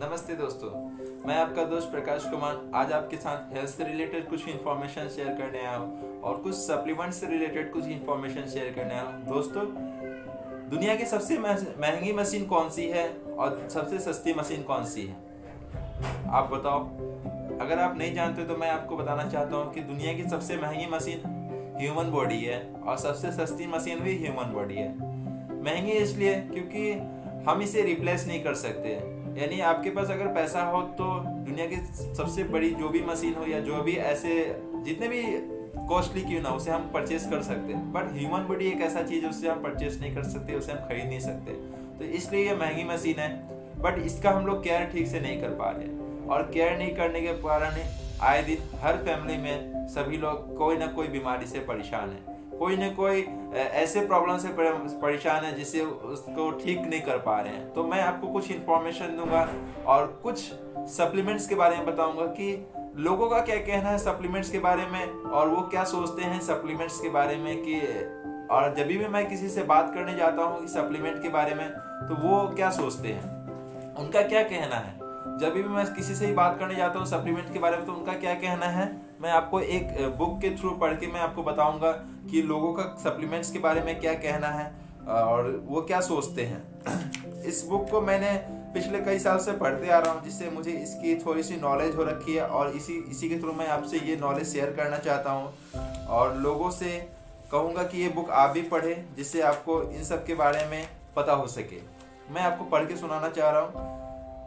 नमस्ते दोस्तों, मैं आपका दोस्त प्रकाश कुमार आज आपके साथ हेल्थ से रिलेटेड कुछ इन्फॉर्मेशन शेयर करने आया हूँ और कुछ सप्लीमेंट से रिलेटेड कुछ इन्फॉर्मेशन शेयर करने आया हूँ। दोस्तों, दुनिया की सबसे महंगी मशीन कौन सी है और सबसे सस्ती मशीन कौन सी है? आप बताओ। अगर आप नहीं जानते तो मैं आपको बताना चाहता हूँ कि दुनिया की सबसे महंगी मशीन ह्यूमन बॉडी है और सबसे सस्ती मशीन भी ह्यूमन बॉडी है। महंगी इसलिए क्योंकि हम इसे रिप्लेस नहीं कर सकते। यानी आपके पास अगर पैसा हो तो दुनिया की सबसे बड़ी जो भी मशीन हो या जो भी ऐसे जितने भी कॉस्टली क्यों ना उसे हम परचेस कर सकते हैं, बट ह्यूमन बॉडी एक ऐसा चीज है उसे हम परचेस नहीं कर सकते, उसे हम खरीद नहीं सकते। तो इसलिए ये महंगी मशीन है, बट इसका हम लोग केयर ठीक से नहीं कर पा रहे और केयर नहीं करने के कारण आए दिन हर फैमिली में सभी लोग कोई ना कोई बीमारी से परेशान है, कोई ना कोई ऐसे प्रॉब्लम से परेशान है जिससे उसको ठीक नहीं कर पा रहे हैं। तो मैं आपको कुछ इन्फॉर्मेशन दूंगा और कुछ सप्लीमेंट्स के बारे में बताऊंगा कि लोगों का क्या कहना है सप्लीमेंट्स के बारे में और वो क्या सोचते हैं सप्लीमेंट्स के बारे में कि और जब भी मैं किसी से बात करने जाता हूँ कि सप्लीमेंट के बारे में तो वो क्या सोचते हैं, उनका क्या कहना है। जब भी मैं किसी से ही बात करने जाता हूँ सप्लीमेंट के बारे में तो उनका क्या कहना है, मैं आपको एक बुक के थ्रू पढ़ के मैं आपको बताऊंगा कि लोगों का सप्लीमेंट्स के बारे में क्या कहना है और वो क्या सोचते हैं। इस बुक को मैंने पिछले कई साल से पढ़ते आ रहा हूँ, जिससे मुझे इसकी थोड़ी सी नॉलेज हो रखी है और इसी के थ्रू मैं आपसे ये नॉलेज शेयर करना चाहता हूँ और लोगों से कहूँगा कि ये बुक आप भी पढ़े जिससे आपको इन सब के बारे में पता हो सके। मैं आपको पढ़ के सुनाना चाह रहा हूँ।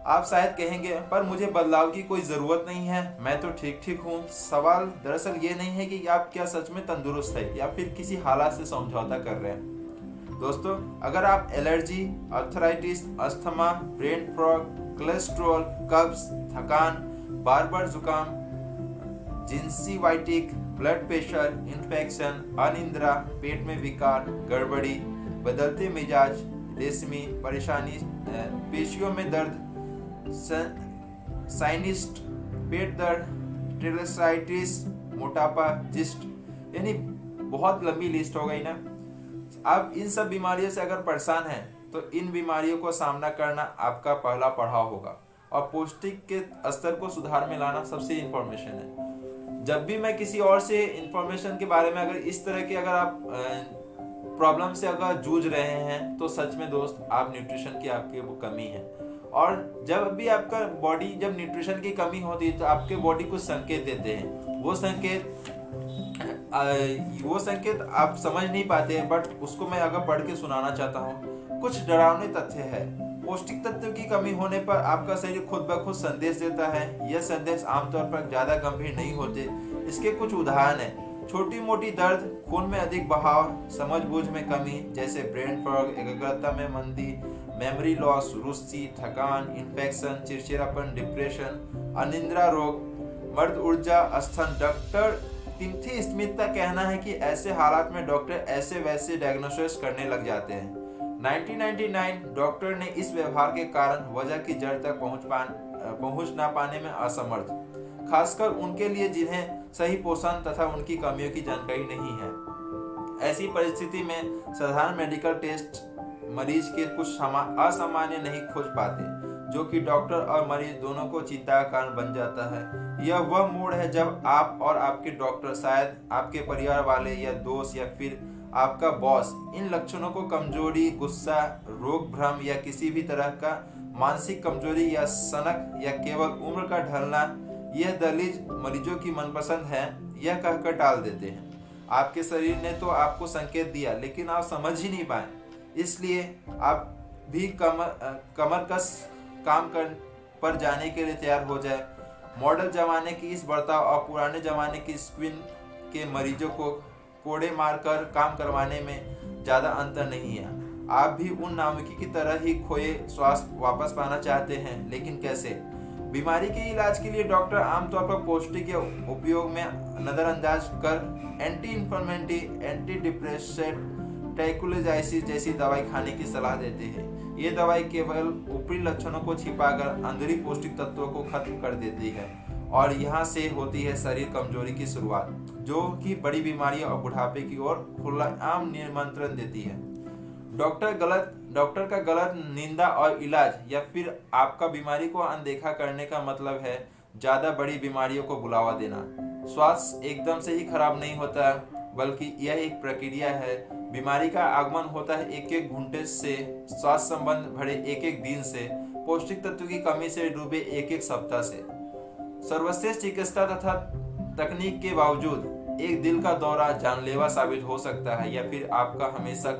आप शायद कहेंगे पर मुझे बदलाव की कोई ज़रूरत नहीं है, मैं तो ठीक ठीक हूँ। सवाल दरअसल ये नहीं है कि आप क्या सच में तंदुरुस्त है या फिर किसी हालात से समझौता कर रहे हैं। दोस्तों, अगर आप allergy, arthritis, asthma, brain fog, cholesterol, कब्ज, थकान, बार बार जुकाम, जिंसिवाइटिक, ब्लड प्रेशर, इन्फेक्शन, अनिद्रा, पेट में विकार, गड़बड़ी, बदलते मिजाज, रेशमी परेशानी, पेशियों में दर्द, साइनिस्ट, पेट दर्द, ट्रिग्लिसराइड्स, मोटापा, जिस्ट, यानी बहुत लंबी लिस्ट हो गई ना। आप इन सब बीमारियों से अगर परेशान हैं तो इन बीमारियों को सामना करना आपका पहला पड़ाव होगा और पौष्टिक के स्तर को सुधार में लाना सबसे इम्पोर्टेंट है। जब भी मैं किसी और से इन्फॉर्मेशन के बारे में अगर इस तरह की अगर आप प्रॉब्लम से अगर जूझ रहे हैं तो सच में दोस्त आप न्यूट्रिशन की आपकी वो कमी है। और जब भी आपका बॉडी जब न्यूट्रिशन की कमी होती है तो आपके बॉडी कुछ संकेत देते हैं। वो संकेत आप समझ नहीं पाते हैं, बट उसको मैं अगर पढ़ के सुनाना चाहता हूँ। कुछ डरावने तथ्य है। पौष्टिक तत्वों की कमी होने पर आपका शरीर खुद ब खुद संदेश देता है। यह संदेश आमतौर पर ज्यादा गंभीर नहीं होते। इसके कुछ उदाहरण है: छोटी मोटी दर्द, खून में अधिक बहाव, समझबूझ में कमी जैसे ब्रेन फॉग, एकाग्रता में मंदी, मेमोरी लॉस, रुस्सी, थकान, इन्फेक्शन, चिड़चिड़ापन, डिप्रेशन, अनिद्रा रोग, मर्द ऊर्जा, स्तन। डॉक्टर टिम्थी स्मिथ का कहना है कि ऐसे हालात में डॉक्टर ऐसे वैसे डायग्नोसिस करने लग जाते हैं। 1999 डॉक्टर ने इस व्यवहार के कारण वजह की जड़ तक पहुंच ना पाने में असमर्थ, खासकर उनके लिए जिन्हें सही पोषण तथा उनकी कमियों की जानकारी नहीं है। ऐसी परिस्थिति में साधारण मेडिकल टेस्ट मरीज के कुछ असामान्य नहीं खोज पाते, जो कि डॉक्टर और मरीज दोनों को चिंता का कारण बन जाता है। यह वह मोड़ है जब आप और आपके डॉक्टर, शायद आपके परिवार वाले या दोस्त या फिर आपका बॉस इन लक्षणों को कमजोरी, गुस्सा, रोग भ्रम या किसी भी तरह का मानसिक कमजोरी या सनक या केवल उम्र का ढलना, यह दलील मरीजों की मनपसंद है, यह कहकर टाल देते हैं। आपके शरीर ने तो आपको संकेत दिया लेकिन आप समझ ही नहीं पाए, इसलिए आप भी कमर कस काम पर जाने के लिए तैयार हो जाए। मॉडल जमाने की इस बर्ताव और पुराने जमाने की स्क्रीन के मरीजों को कोड़े मारकर काम करवाने में ज्यादा अंतर नहीं है। आप भी उन नाविकों की तरह ही खोए स्वास्थ्य वापस पाना चाहते हैं, लेकिन कैसे? बीमारी के इलाज के लिए डॉक्टर आमतौर पर पौष्टिक या उपयोग में नजरअंदाज कर anti inflammatory, anti depressant, tranquillisers जैसी दवाई खाने की सलाह देते हैं। ये दवाई केवल ऊपरी लक्षणों को छिपाकर अंदरूनी पौष्टिक तत्वों को खत्म कर देती है और यहाँ से होती है शरीर कमजोरी की शुरुआत, जो कि बड़ी बीमारियों और बुढ़ापे की ओर खुला आम निमंत्रण देती है। डॉक्टर गलत डॉक्टर का गलत निंदा और इलाज या फिर आपका बीमारी को अनदेखा करने का मतलब है ज़्यादा बड़ी बीमारियों को बुलावा देना। स्वास्थ्य एकदम से ही खराब नहीं होता, बल्कि यह एक प्रक्रिया है। बीमारी का आगमन होता है एक एक घंटे से, स्वास्थ्य संबंध भरे एक एक दिन से, पौष्टिक तत्व की कमी से डूबे एक एक सप्ताह से। सर्वश्रेष्ठ चिकित्सा तथा तकनीक के बावजूद एक दिल का दौरा जानलेवा साबित हो सकता है या फिर आपका हमेशा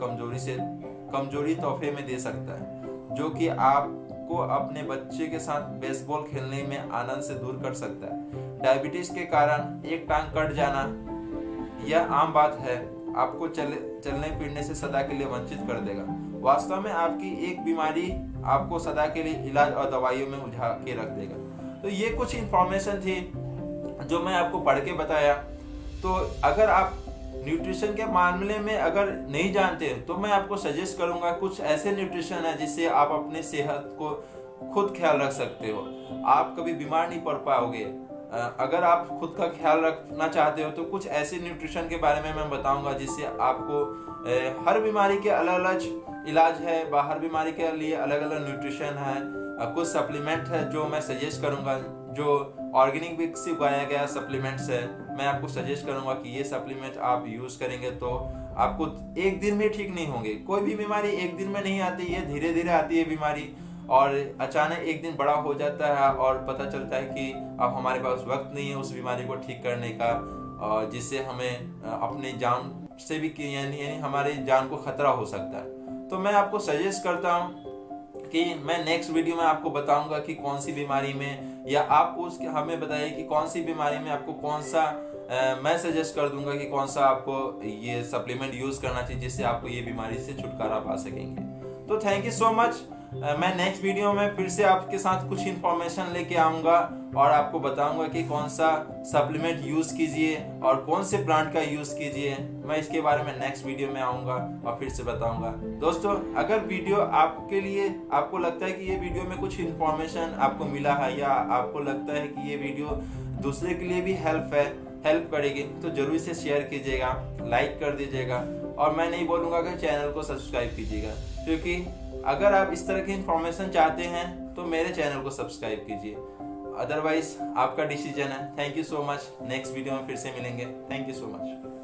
कमजोरी तोहफे में दे सकता है, जो कि आपको अपने बच्चे के साथ बेसबॉल खेलने में आनंद से दूर कर सकता है। डायबिटीज के कारण एक टांग कट जाना यह आम बात है, आपको चलने फिरने से सदा के लिए वंचित कर देगा। वास्तव में आपकी एक बीमारी आपको सदा के लिए इलाज और दवाइयों में उलझा के रख देगा। तो ये कुछ इंफॉर्मेशन थी जो मैं आपको पढ़ के बताया। तो अगर आप न्यूट्रिशन के मामले में अगर नहीं जानते तो मैं आपको सजेस्ट करूंगा कुछ ऐसे न्यूट्रिशन है जिससे आप अपने सेहत को खुद ख्याल रख सकते हो। आप कभी बीमार नहीं पड़ पाओगे। अगर आप खुद का ख्याल रखना चाहते हो तो कुछ ऐसे न्यूट्रिशन के बारे में मैं बताऊंगा जिससे आपको हर बीमारी के अलग अलग इलाज है, हर बीमारी के लिए अलग अलग न्यूट्रिशन है। कुछ सप्लीमेंट है जो मैं सजेस्ट करूंगा, जो ऑर्गेनिक विक से उगाया गया सप्लीमेंट्स है। मैं आपको सजेस्ट करूंगा कि ये सप्लीमेंट आप यूज करेंगे तो आपको एक दिन में ठीक नहीं होंगे। कोई भी बीमारी एक दिन में नहीं आती है, धीरे धीरे आती है बीमारी, और अचानक एक दिन बड़ा हो जाता है और पता चलता है कि अब हमारे पास वक्त नहीं है उस बीमारी को ठीक करने का, और जिससे हमें अपने जान से भी यानी हमारे जान को खतरा हो सकता है। तो मैं आपको सजेस्ट करता हूँ कि मैं नेक्स्ट वीडियो में आपको बताऊंगा कि कौन सी बीमारी में, या आप हमें बताइए कि कौन सी बीमारी में आपको कौन सा मैं सजेस्ट कर दूंगा कि कौन सा आपको ये सप्लीमेंट यूज करना चाहिए जिससे आपको ये बीमारी से छुटकारा पा सकेंगे। तो थैंक यू सो मच। मैं नेक्स्ट वीडियो में फिर से आपके साथ कुछ इन्फॉर्मेशन लेके आऊँगा और आपको बताऊंगा कि कौन सा सप्लीमेंट यूज़ कीजिए और कौन से ब्रांड का यूज़ कीजिए। मैं इसके बारे में नेक्स्ट वीडियो में आऊँगा और फिर से बताऊंगा। दोस्तों, अगर वीडियो आपके लिए, आपको लगता है कि ये वीडियो में कुछ इन्फॉर्मेशन आपको मिला है या आपको लगता है कि ये वीडियो दूसरे के लिए भी हेल्प करेगी, तो जरूर इसे शेयर कीजिएगा, लाइक कर दीजिएगा, और मैं नहीं बोलूँगा कि चैनल को सब्सक्राइब कीजिएगा, क्योंकि अगर आप इस तरह की इन्फॉर्मेशन चाहते हैं तो मेरे चैनल को सब्सक्राइब कीजिए। अदरवाइज आपका डिसीजन है। Thank you so much. Next video में फिर से मिलेंगे। Thank you so much.